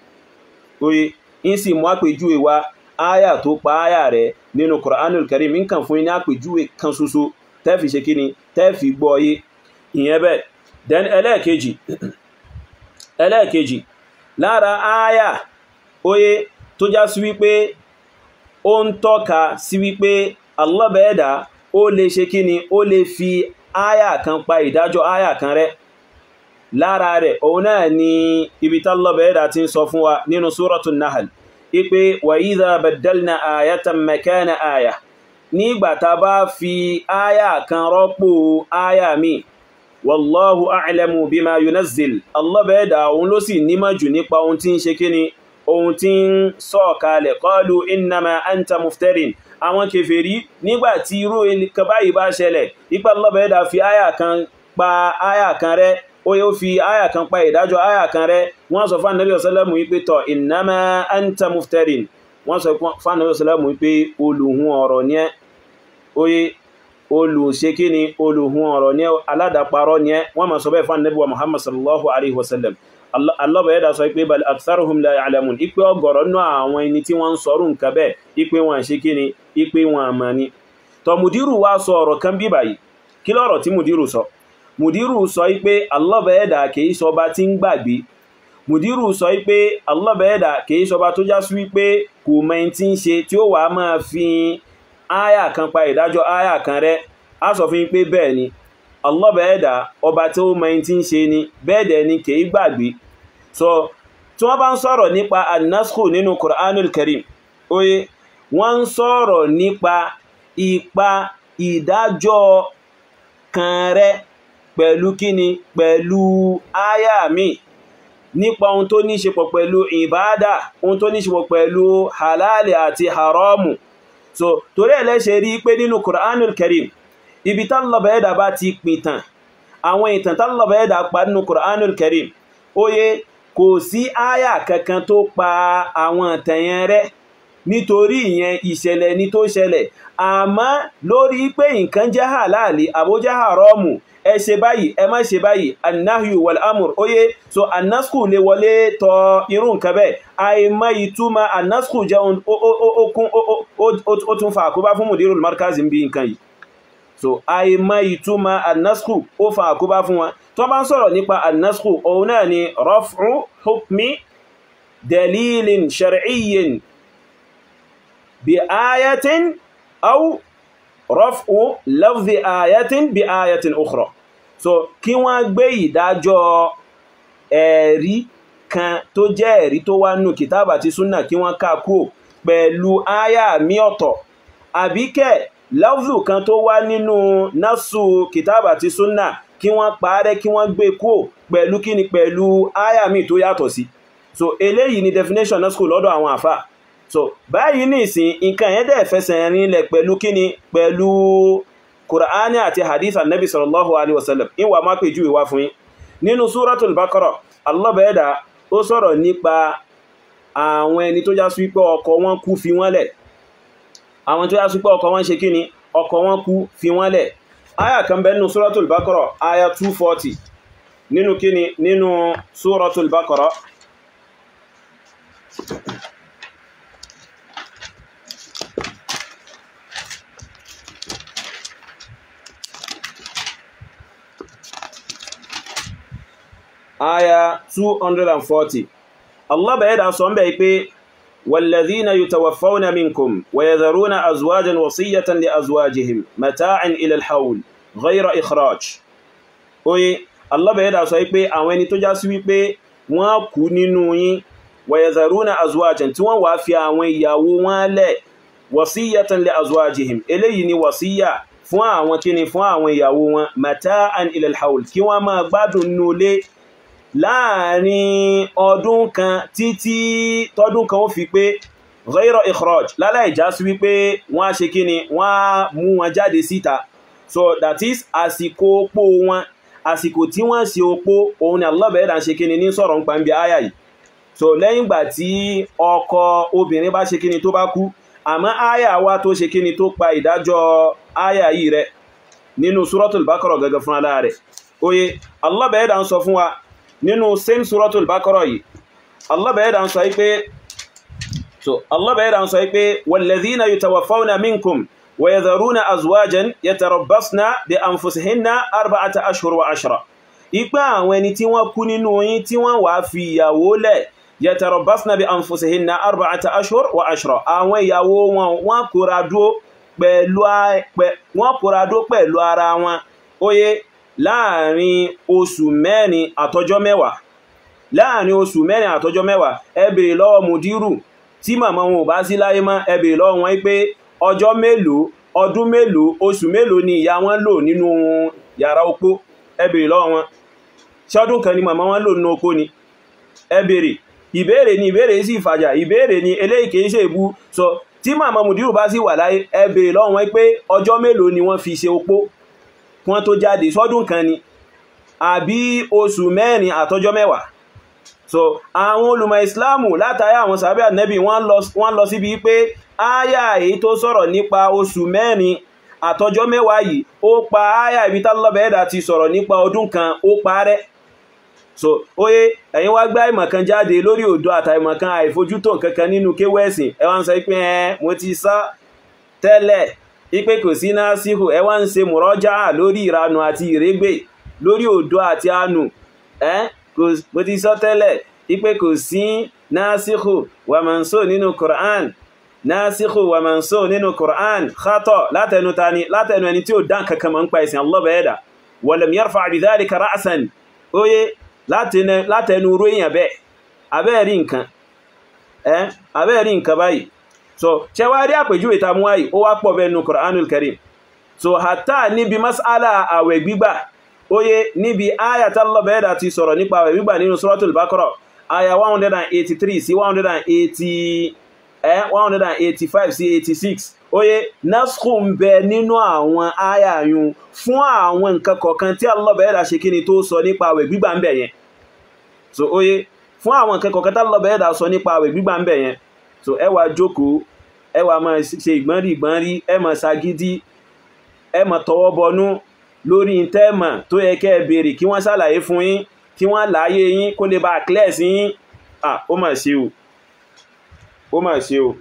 oye ń sì mú àpèjúwe wa aya tó pa aya rẹ̀ nínú Qur'anul Karim nǹkan fún ní àpèjúwe kan ṣoṣo tẹ́fì ṣe kíni tẹ́fì gbọ́ yé ìyẹn bẹ́ẹ̀ then ẹlẹ́ẹ̀kejì lára aya oye tó já sí wípé ó ń tọ́ka sí wípé Allah bẹ́ẹ̀dá ó lè ṣe kíni ó lè fi aya kan pa ìdájọ́ aya kan rẹ̀ lára rẹ̀ òun náà ni ibi tí Allah bẹ́ẹ̀dá ti ń sọ fún wa nínú Suratun Nahl ipe wa idha baddalna ayatan makana aya nígbà tá bá fi aya kan rọ́pò aya mi wallahu a'lamu bima yunazzil Allah bẹ́ẹ̀dá òun ló sì nímọ̀ jù nípa ohun tí ń ṣe kíni ohun tí ń sọ̀kalẹ̀ qalu innama anta muftarin àwọn kèfèrí nígbà tí irú nǹkan báyìí bá ṣẹlẹ̀ ipa Allah bẹ́ẹ̀dá fi aya kan pa aya kan rẹ̀ ó yóò fi aya kan pa ìdájọ́ aya kan rẹ̀ wọ́n sọ fún Ànábì sallallahu wípé tọ̀ innama anta muftarin wọ́n sọ fún Ànábì sallallahu wípé olùhun ọ̀rọ̀ ní ẹ́ oye olùṣe kíni olùhun ọ̀rọ̀ ní aládàparọ́ ní ẹ́ wọ́n ma sọ bẹ́ẹ̀ fún Ànábì wa Muhammad sallallahu alaihi wasallam Allah bẹ̀ẹ́dà sọ pé bal aktharuhum la ya'lamun ipé ọgọ̀rọ̀ náà àwọn ẹni tí wọ́n ń sọ̀rọ̀ nǹkan bẹ́ẹ̀ ipé wọn ṣe kíni ipé wọn àmà ni tọ̀ Mudiru wá sọ ọ̀rọ̀ kan bí báyìí kí lọ́rọ̀ tí Mudiru sọ Mudiru sọ pé Allah bẹ̀ẹ́dà kìí sọba tí ń gbàgbé Mudiru sọ pé Allah bẹ̀ẹ́dà kìí sọba tó já sí wípé kò mọ̀ tí ń ṣe tí ó wà máa fi aya kan pa ìdájọ́ aya kan rẹ̀ a sọ fún pé bẹ́ẹ̀ ni Allah bẹ̀ẹ́dà ọba tí ó mọ̀ tí ń ṣe ni bẹ́ẹ̀dẹ̀ ni kìí gbàgbé so tí wọ́n bá ń sọ̀rọ̀ nípa an-naskhu nínú Qur'anul Karim oye wọ́n ń sọ̀rọ̀ nípa ipa ìdájọ́ kan rẹ̀ pẹ̀lú kíni pẹ̀lú aya mi nípa ohun tó ní ṣe pọ̀ pẹ̀lú ìbádà ohun tó ní ṣe pọ̀ pẹ̀lú halali àti haramu so torí ẹlẹ́ṣẹ̀ rí pé nínú Qur'anul Karim ibi Allah bẹ́ẹ̀dà bá ti pìtàn àwọn ìtàn Allah bẹ́ẹ̀dà pa nínú Qur'anul Karim oye kò sí aya kankan tó pa àwọn ìtàn rẹ̀ nítorí ìyẹn ìṣẹ̀lẹ̀ ní tó ṣẹlẹ̀ àmọ́ lórí pé nǹkan jẹ́ halali àbó jẹ́ haramu ẹ ṣe báyìí ẹ má ṣe báyìí annahyu wal amur oye so an-naskhu lè wọlé tọ irú nǹkan bẹ́ẹ̀ àìmọ̀ ìtumọ̀ an-naskhu jẹ́ ó tún fa àkóbá fún Mudirul Markaz bí nǹkan yìí so àìmọ̀ ìtumọ̀ an-naskhu ó fa àkóbá fún wọn tó bá ń sọ̀rọ̀ nípa an-naskhu òun náà ni raf'u hukmi dalilin shar'iyyin bi ayatin aw raf'u lafzi ayatin bi ayatin ukhra so kí wọ́n gbé ìdájọ́ ẹ̀rí kan tó jẹ́ ẹ̀rí tó wà nínú kìtàbà àti súnnà kí wọ́n ká kúrò pẹ̀lú aya mi ọ̀tọ̀ àbíkẹ́ lafzu kan tó wà nínú nasu kìtàbà àti súnnà kí wọ́n parẹ́ kí wọ́n gbé kó pẹ̀lú kíni pẹ̀lú áyà mi tó yàtọ̀ sí. So eléyìí ni definition naskh lọ́dọ̀ àwọn àfà. So báyìí ní ìsìn nǹkan yẹn dẹ̀ fẹsẹ̀ rinlẹ̀ pẹ̀lú kíni pẹ̀lú Qur'ani àti hadith annabi sallallahu alaihi wasallam. Ìwà má pè júwe wá fún yín nínú suratul Baqarah. Allah bẹ̀ẹ́dà ó sọ̀rọ̀ nípa àwọn ẹni tó já sí pé ọkọ wọn kú fi wọ́n lẹ̀, àwọn tó já sí pé ọkọ wọn ṣe kíni ọkọ wọn kú fi wọ́n lẹ̀. Aya kan bẹ nínú suratul Baqarah aya 240 nínú kíni nínú suratul Baqarah. Aya 240 Allah bẹ̀ẹ́dà sọ bẹ̀ pé والذين يتوفون منكم ويذرون أزواجا وصية لأزواجهم متاعا إلى الحول غير إخراج. Oye Allah bẹ̀ẹ́dà sọ pé àwọn ẹni tó já sí wípé wọ́n kú nínú yín ويذرون أزواجا tí wọ́n wá fi àwọn ìyàwó wọn lẹ̀ وصية لأزواجهم eléyìí ni wàsíyà fún àwọn kíni fún àwọn ìyàwó wọn متاعا إلى الحول kí wọ́n máa gbádùn nulé láàrin ọdún kan títí tọdún kan ó fi pé ghayra ikhraj láláì já sí wípé wọ́n á ṣe kí ni wọ́n á mú wọn jáde síta. So that is àsìkò opó wọn, àsìkò tí wọ́n ṣe opó òun ni Allah bẹ̀ẹ́dà ṣe kí ni ní sọ̀rọ̀ ń pa ń bí áyà yìí. So lẹ́yìn ìgbà tí ọkọ obìnrin bá ṣe kí ni tó bá kú, àmọ́ áyà wa tó ṣe kí ni tó pa ìdájọ́ áyà yìí rẹ̀ nínú suratul Baqarah gẹ́gẹ́ fún ara rẹ̀. Oye Allah bẹ̀ẹ́dà ń sọ fún wa nínú same suratul Baqarah yìí. Allah bẹ̀ẹ́dà ń sọ pé Allah bẹ̀ẹ́dà ń sọ pé walladhina yutawaffawna minkum wa yadharuna azwajan yatarabbasna bi anfusihinna 4 ashhur wa 10. Ipa àwọn ẹni tí wọ́n kú nínú yín tí wọ́n wá fi ìyàwó lẹ̀ yatarabbasna bi anfusihinna 4 ashhur wa 10. Àwọn ìyàwó wọn wọ́n kóra dó pẹ̀lú ara wọn. Oye láàrin oṣù mẹ́rin àtọjọ́ mẹ́wàá, láàrin oṣù mẹ́rin àtọjọ́ mẹ́wàá. Ẹ bèèrè lọ́wọ́ mùdírù tí màmá wọn ò bá sí láyé mọ́, ẹ bèèrè lọ́wọ́ wọn pé ọjọ́ mélòó, ọdún mélòó, oṣù mélòó ni ìyá wọn lò nínú yàrá opó. Ẹ bèèrè lọ́wọ́ wọn ṣọ́dún kan ni màmá wọn lò nínú opó ni. Ẹ bèèrè ìbéèrè ni, ìbéèrè sì fàjà, ìbéèrè ni eléyìí kìí ṣe ìbú. So tí màmá mùdírù bá sì wà láyé, ẹ bèèrè lọ́wọ́ wọn pé ọjọ́ mélòó ni wọ́n fi ṣe opó wọ́n tó jáde, sọ́dún kan ni àbí oṣù mẹ́rin àtọjọ́ mẹ́wàá. So àwọn olùmọ̀ ìsìláàmù látàrí àwọn sàhábà Ànábì wọ́n lọ síbi pé áyà èyí tó sọ̀rọ̀ nípa oṣù mẹ́rin àtọjọ́ mẹ́wàá yìí ó pa áyà ibi tí Allah bẹ̀ẹ́dà ti sọ̀rọ̀ nípa ọdún kan ó parẹ́. So oye ẹ̀yin wá gbá ìmọ̀ kan jáde lórí òdo àtàìmọ̀ kan àìfojútó kankan nínú kéwẹ́sìn, ẹ wá ń sọ pé mo ti sọ tẹ́lẹ̀ ipe kò sí násíhù, ẹ wá ń ṣe mùrọ́jà lórí ìranù àti ìrégbè lórí òdo àti ànù. Mo ti sọ tẹ́lẹ̀ ipe kò sí násíhù wà mansukh nínú Qur'an, násíhù wà mansukh nínú Qur'an khatọ̀ látẹnu tani, látẹnu ẹni tí ó dán kankan mọ́ ń pa ìsìn Allah bẹ̀ẹ́dà. Walam yarfa' bidhalika ra'san. Oye látẹnu rú èèyàn bẹ́ẹ̀ abẹ́ẹ̀rí nǹkan abẹ́ẹ̀rí nǹkan báyìí. So ṣe wá rí àpèjúwe ta mú wáyìí ó wá pọ̀ bẹ́ẹ̀ nínú Qur'anul Karim. So hatta níbi mas'ala àwẹ̀ gbígbà, oye níbi aya tí Allah bẹ̀ẹ́dà ti sọ̀rọ̀ nípa àwẹ̀ gbígbà nínú suratul Baqarah aya 183 sí 185 sí 86. Oye naskhu ń bẹ nínú àwọn aya yun fún àwọn nǹkan kọ̀ọ̀kan tí Allah bẹ̀ẹ́dà ṣe kíni tó sọ nípa àwẹ̀ gbígbà ń bẹ yẹn. So oye fún àwọn nǹkan kọ̀ọ̀kan tí Allah bẹ̀ẹ́dà sọ nípa àwẹ̀ gbígbà ń bẹ yẹn. So ẹ wá jókòó, ẹ wá máa ṣe ìgbọ́nrí, ẹ máa ṣagídí, ẹ máa tọwọ́ bọnú lórí ìtẹ́mà tó yẹ kẹ́ ẹ béèrè kí wọ́n ṣàlàyé fún yín, kí wọ́n láyé yín kó lè bá clear sí yín. Ó mà ṣe o, ó mà ṣe o.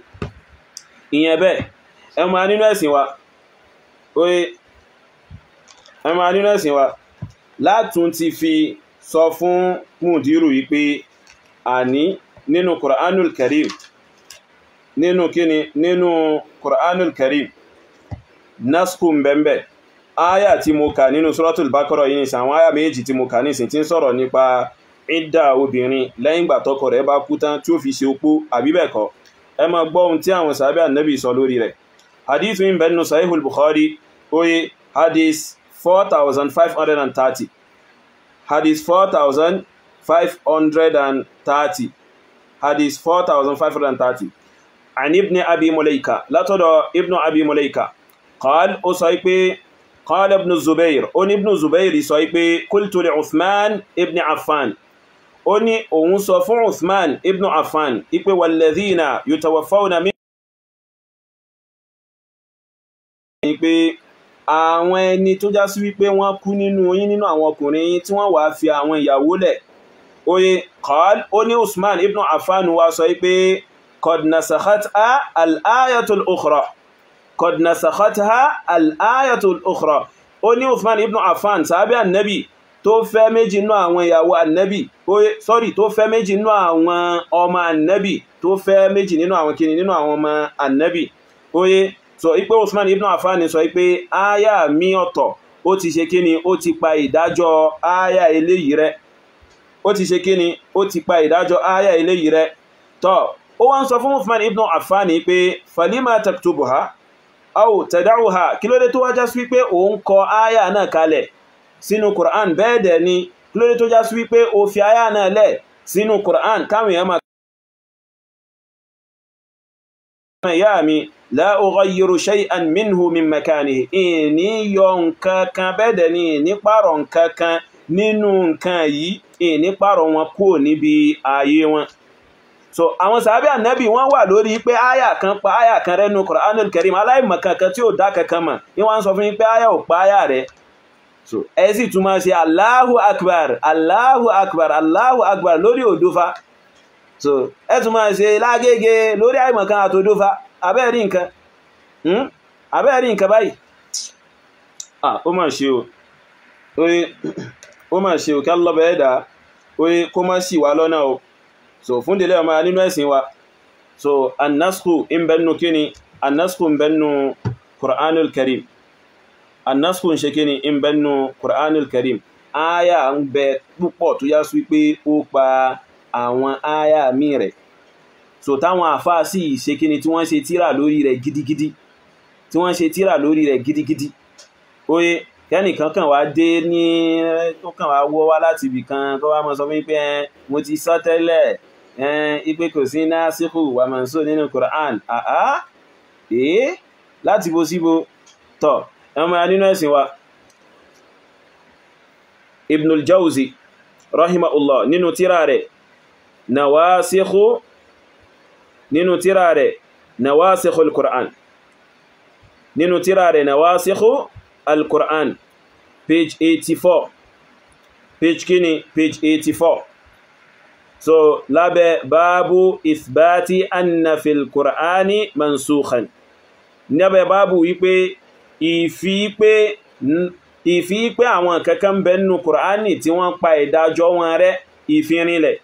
Ìyẹn bẹ́ẹ̀ ẹ máa nínú ẹ̀sìn wa, oye ẹ máa nínú ẹ̀sìn wa látún ti fi sọ fún mùdírù yìí pé àní nínú Qur'anul Karim, nínú kíni nínú Qur'anul Karim naskhu mbẹ̀mbẹ̀. Aya tí mo kà nínú suratul Baqarah yìí nìsàn, àwọn aya méjì tí mo kà nìsìn tí ń sọ̀rọ̀ nípa ìdá obìnrin lẹ́yìn ìgbà tọ́kọ rẹ̀ bá kú tán tí ó fi ṣe opó àbí bẹ́ẹ̀ kọ́. Ẹ máa gbọ́ ohun tí àwọn sàhábà Ànábì sọ lórí rẹ̀. Hadith ń bẹ nínú Sahihul Bukhari, oye hadith 4530 hadith 4530 hadith 4530 عن ابن أبي مليكة لا تدع ابن أبي مليكة قال أصيب قال ابن الزبير أن ابن الزبير صيب قلت لعثمان ابن عفان أني أنصف عثمان ابن عفان إقبل والذين يتوفون من إقبل àwọn ẹni tó já sí wípé wọ́n kú nínú yín nínú àwọn ọkùnrin yín tí wọ́n wá fi àwọn ìyàwó lẹ̀ oye qal ó ní Usman ibn Affan wá sọ wípé qad nasakhatha al-ayatul ukhra qad nasakhatha al-ayatul ukhra ó ní Usman ibn Affan sàhábí annabi tó fẹ́ méjì nínú àwọn ìyàwó annabi oye sorry tó fẹ́ méjì nínú àwọn ọmọ annabi tó fẹ́ méjì nínú àwọn kíni nínú àwọn ọmọ annabi oye so ipe Usman ibn Affan sọ ipe aya mi ọ̀tọ̀ ó ti ṣe kíni ó ti pa ìdájọ́ aya eléyìí rẹ́ ó ti ṣe kíni ó ti pa ìdájọ́ aya eléyìí rẹ́ tó ó wá ń sọ fún Usman ibn Affan pé falima taktubuha aw tad'uha kí ló dé tó wá já sí pé ó ń kọ aya náà kalẹ̀ sínú Qur'an bẹ́ẹ̀ dẹ̀ ni kí ló dé tó já sí pé ó fi aya náà lẹ̀ sínú Qur'an káwọn èèyàn máa ya mi la ughayyiru shay'an minhu min makanihi ìní yọ nǹkan kan bẹ́ẹ̀dẹ̀ ni ní pààrọ̀ nǹkan kan nínú nǹkan yìí ìní pààrọ̀ wọn kúrò níbi ààyè wọn so àwọn sàhábí ànábì wọ́n wà lórí pé áyà kan pa áyà kan rẹ̀ nínú Qur'anul Karim aláìmọ̀ kankan tí ó dá kankan mọ̀ ní wọ́n sọ fún yín pé áyà ò pa áyà rẹ̀ so ẹ sì tún máa ṣe Allahu Akbar Allahu Akbar Allahu Akbar lórí òdúfà so ẹ tún máa ṣe lágége lórí àìmọ̀kan àtòdófà abẹ́rí nǹkan abẹ́rí nǹkan báyìí ó máa ṣe o ó máa ṣe o kí allọ́bẹ̀ ẹ̀dà kó má sì wá lọ́nà o so fún délé ọmọ nínú ẹ̀sìn wa so annasku in bẹnu kíni annasku in bẹnu Qur'anul Karim annasku ń ṣe kíni in bẹnu Qur'anul Karim aya ń bẹ púpọ̀ tó yá sí pé ó pa àwọn aya mi rẹ̀ so táwọn àfáà sì ṣe kíni tí wọ́n ṣe tírà lórí rẹ̀ gidigidi tí wọ́n ṣe tírà lórí rẹ̀ gidigidi oye kẹ́nìkan kan wá dé ní tó kàn wá wọ́ wá láti ibì kan tó wá mọ́ sọ fún pé mo ti sọ tẹ́lẹ̀ ipé kò sí nasikhu wa mansukh nínú Qur'an láti bó síbó tọ́ ẹmọ nínú ẹ̀sìn wa Ibn al-Jawzi rahimahullah nínú tírà rẹ̀ nawasikhu nínú tírà rẹ̀ nawasikhu al-Qur'an nínú tírà rẹ̀ nawasikhu al-Qur'an page 84 page kini page 84 so lábẹ́ báàbù ithbati anna fil Qur'ani mansukhan lábẹ́ báàbù wípé ìfi pé àwọn kankan bẹnu Qur'ani tí wọ́n pa ìdájọ́ wọn rẹ̀ ìfirinlẹ̀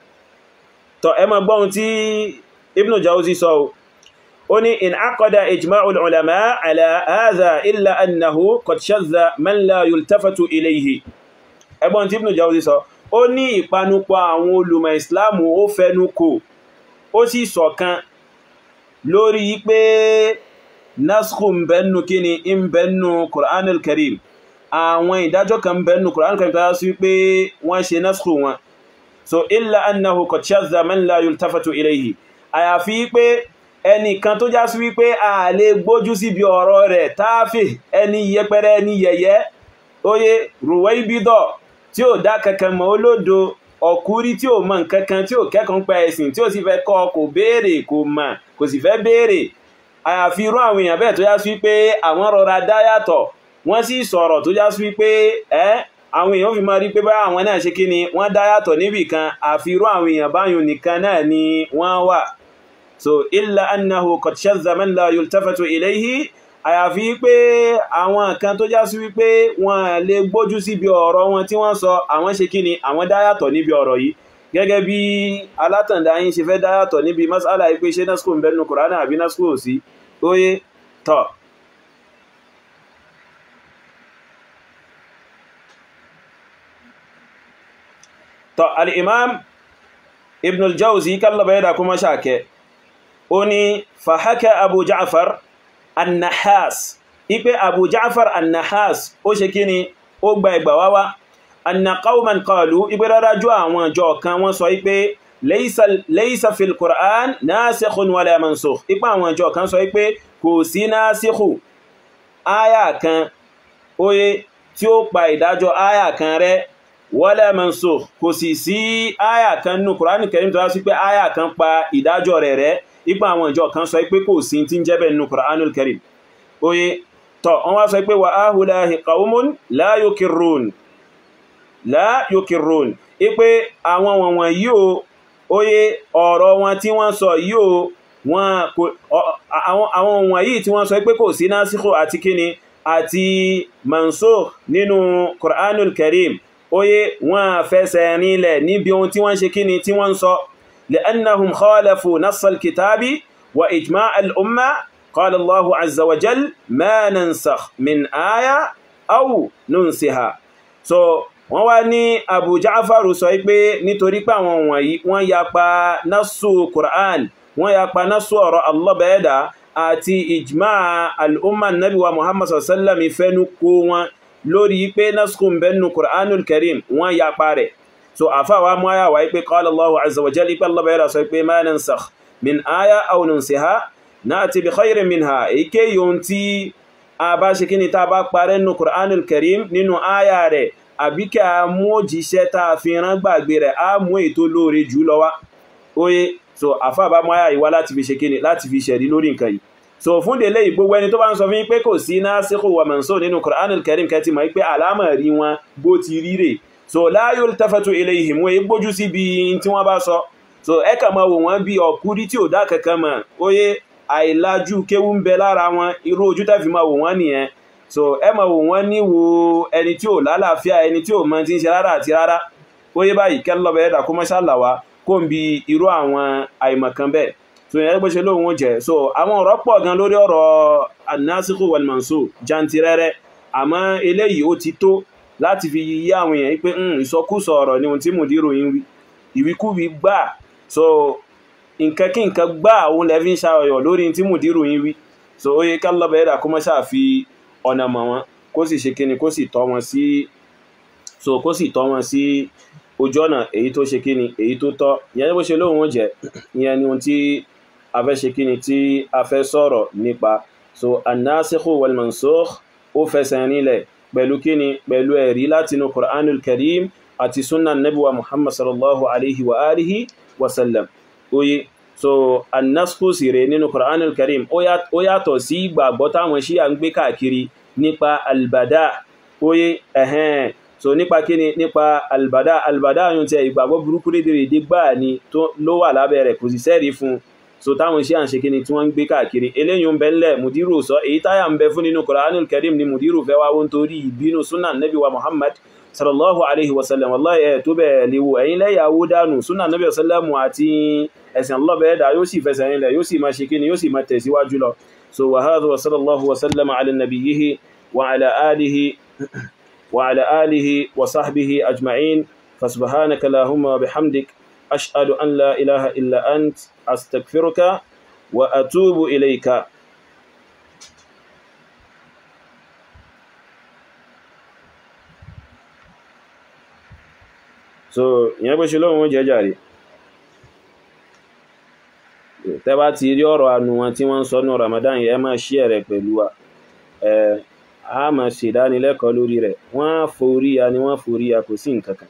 tó ẹ má gbọ́n tí Ibn Jawzi sọ ó ní in aqada ijma'ul ulama ala hadha illa annahu qad shadda man la yultafatu ilayhi ẹgbọ́n tí Ibn Jawzi sọ ó ní ìpanupọ̀ àwọn olùmọ̀ Islamu ó fẹnu kò ó sì ṣọ̀kan lórí pé naskhu ń bẹnu kíni ń bẹnu Qur'anul Karim àwọn ìdájọ́ kan bẹnu Qur'anul Karim tó sí pé wọ́n ṣe naskhu wọn so illa annahu qad shadda man la yultafatu ilayhi àyàfi pé ẹnìkan tó já sí wípé a lè gbójú síbi ọ̀rọ̀ rẹ̀ táàfì ẹni yẹpẹrẹ ẹni yẹ̀yẹ́ oye Ruwaybida tí ó dá kankan mọ́ olódo ọkùnrí tí ó mọ̀ nǹkankan tí ó kẹ́kọ̀ọ́ pa ẹ̀sìn tí ó sì fẹ́ kọ́ kò béèrè kò mọ̀ kò sì fẹ́ béèrè àyàfi irú àwọn èèyàn bẹ́ẹ̀ tó já sí wípé àwọn rọra dá yàtọ̀ wọ́n sì sọ̀rọ̀ tó já sí wípé àwọn èèyàn fi máa rí pé bá àwọn náà ṣe kí ni wọ́n dá yàtọ̀ níbì kan àfi irú àwọn èèyàn báyùn nìkan náà ni wọ́n wà so illa annahu qad shadda man la yultafatu ilayhi àyàfi pé àwọn kan tó já sí wípé wọ́n lè gbójú síbi ọ̀rọ̀ wọn tí wọ́n sọ àwọn ṣe kí ni àwọn dáyàtọ̀ níbi ọ̀rọ̀ yìí gẹ́gẹ́ bí alátàndá yín ṣe fẹ́ dáyàtọ̀ níbi mas'ala yìí pé ṣe naskhu ń bẹnu Qur'an àbí naskhu ò sí oye tọ́ al-Imam Ibn al-Jawzi kallaba yada kuma shake oni fahaka Abu Ja'far an-Nahas ipe Abu Ja'far an-Nahas ó ṣe kíni ó gba ìgbà wá anna qawman qalu ipe dájú àwọn ìjọ kan wọ́n sọ pé laysa fil Qur'an nasikhun wala mansukh ipa àwọn ìjọ kan sọ pé kò sí nasikhu aya kan oye tí ó pa ìdájọ́ aya kan rẹ́ wala mansukh kò sì sí aya kan nínú Qur'an Karim tó sí pé aya kan pa ìdájọ́ rẹ̀ rẹ́ ipa àwọn ìjọ kan sọ pé kò sí tí ń jẹ́ bẹ́ẹ̀ nínú Qur'anul Karim oye tó wọ́n wá sọ pé wa ahulahi qawmun la yukirrun ipe àwọn wọ̀nwọ̀n yíò oye ọ̀rọ̀ wọn tí wọ́n sọ yíò àwọn wọ̀n yìí tí wọ́n sọ pé kò sí nasikhu àti kíni àti mansukh nínú Qur'anul Karim oye wọ́n fẹsẹ̀ nílẹ̀ níbi ohun tí wọ́n ṣe kíni tí wọ́n sọ li'annahum khalafu nassal kitabi wa ijma' al-umma qala Allahu azza wa jal ma nansakh min aya aw nunsiha so wọ́n wá ní Abu Ja'far sọ pé nítorí pé àwọn wọ̀nyí wọ́n yapa nasu Qur'an wọ́n yapa nasu ọ̀rọ̀ Allah bẹ́ẹ̀dá àti ijma' al-umma nabi wa Muhammad sallallahu alaihi wasallam fẹ́nu kó wọn lórí pé nasu bẹnu Qur'anul Karim wọ́n yapa rẹ̀ so àfáwà mú àyà wá pé qala Allahu azza wa jalla pé Allah bẹ́ẹ̀dá sọ pé ma nansakh min aya aw nunsiha na'ti bi khayrin minha èké yóò tí a bá ṣe kí ni ta bá parẹ́ nínú Qur'anul Karim nínú àyà rẹ̀ àbí kí a mú òjíṣẹ́ tá a fi rán gbàgbé rẹ̀ á mú ètò lóore jù lọ wá oye so àfáà bá mú àyà ìwá láti fi ṣe kíni láti fi ṣẹ̀rí lórí nǹkan yìí so fún délé ìgbogbo ẹni tó bá ń sọ fún yín pé kò sí nasikhu wa mansukh nínú Qur'anul Karim kẹtì mọ̀ pé àlámọ̀ rí wọn bó ti ríre so la yultafatu ilayhim wọ́n gbójú sí bí tí wọ́n bá sọ so ẹ kà máa wò wọ́n bí ọkùnrin tí ò dá kankan mọ̀ oye àìlájú kéwú ń bẹ lára wọn irú ojú tẹ́ fi máa wò wọ́n nìyẹn so ẹ máa wò wọ́n ní wo ẹni tí ò lálàáfíà ẹni tí ò mọ̀ tí ń ṣe rárá àti rárá oye báyìí kẹ́lọ́bẹ̀ ẹ̀dà kó mọ́ṣálà wá kó ń bi irú àwọn àìmọ̀kan bẹ́ẹ̀ so ìyẹn bó ṣe lóhun ó jẹ́ so àwọn ọ̀rọ̀ pọ̀ gan lórí ọ̀rọ̀ an-nasikhu wal-mansukh jantirẹrẹ àmọ́ eléyìí ó ti tó láti fi yí àwọn èèyàn pé ìsọkúsọ ọ̀rọ̀ ni ohun tí mùdírù yín wí ìwíkúwí gbà so nǹkan kí nǹkan gbà òun lẹ́fí ń ṣàyọ̀ lórí tí mùdírù yín wí so ó yẹ kẹ́lọ́bẹ̀ ẹ̀dà kó mọ́ṣà fi ọ̀nà mọ̀ wọn kó sì ṣe kíni kó sì tọ́ wọn sí so kó sì tọ́ wọn sí ojú ọ̀nà èyí tó ṣe kíni èyí tó tọ́ ìyẹn bó ṣe lóhun ó jẹ́ ìyẹn ni ohun tí a fẹ́ ṣe kíni tí a fẹ́ sọ̀rọ̀ nípa so an-nasikhu wal-mansukh ó fẹsẹ̀ nílẹ̀ pẹ̀lú kíni pẹ̀lú ẹ̀rí látinú Qur'anul Karim àti sunnah nabi wa Muhammad sallallahu alaihi wa alihi wa sallam oye so an-nasikhu sì rẹ̀ nínú Qur'anul Karim ó yàtọ̀ sí ìgbàgbọ́ táwọn Ṣíà ń gbé káàkiri nípa albada oye so nípa kíni nípa albada yóò tẹ ìgbàgbọ́ burúkú lédèrèdè gbáà ni tó ló wà lábẹ́ rẹ̀ kò sì sẹ́rí fún so táwọn Ṣíà ń ṣe kíni tí wọ́n ń gbé káàkiri eléyìí ń bẹ ńlẹ̀ mùdírù sọ èyí táyà ń bẹ fún nínú Qur'anul Karim ni mùdírù fẹ́ wá wọ́n torí ìbínú sunnah nabi wa Muhammad sallallahu alaihi wasallam wallahi tó bẹ̀ léwu ẹ̀yin lẹ́yàwó dánù sunnah nabi sallallahu àti ẹ̀sìn Allah bẹ́ẹ̀ dá yóò sì fẹsẹ̀ nílẹ̀ yóò sì máa ṣe kíni yóò sì máa tẹ̀síwájú lọ so wa hadha wa sallallahu wa sallama ala nabiyyihi wa ala alihi wa sahbihi ajma'in fasubhanaka lahumma wa bihamdik ashhadu an la ilaha illa ant astaghfiruka wa atubu ilayka so ìyẹn bó ṣe lóhun jẹ́ jàre tẹ́bá ti rí ọ̀rọ̀ ànú wọn tí wọ́n ń sọ ní Ramadan yẹ máa share rẹ̀ pẹ̀lú wa a máa ṣe ìdánilẹ́kọ̀ọ́ lórí rẹ̀ wọ́n forí ya ni wọ́n forí ya kò sí nǹkankan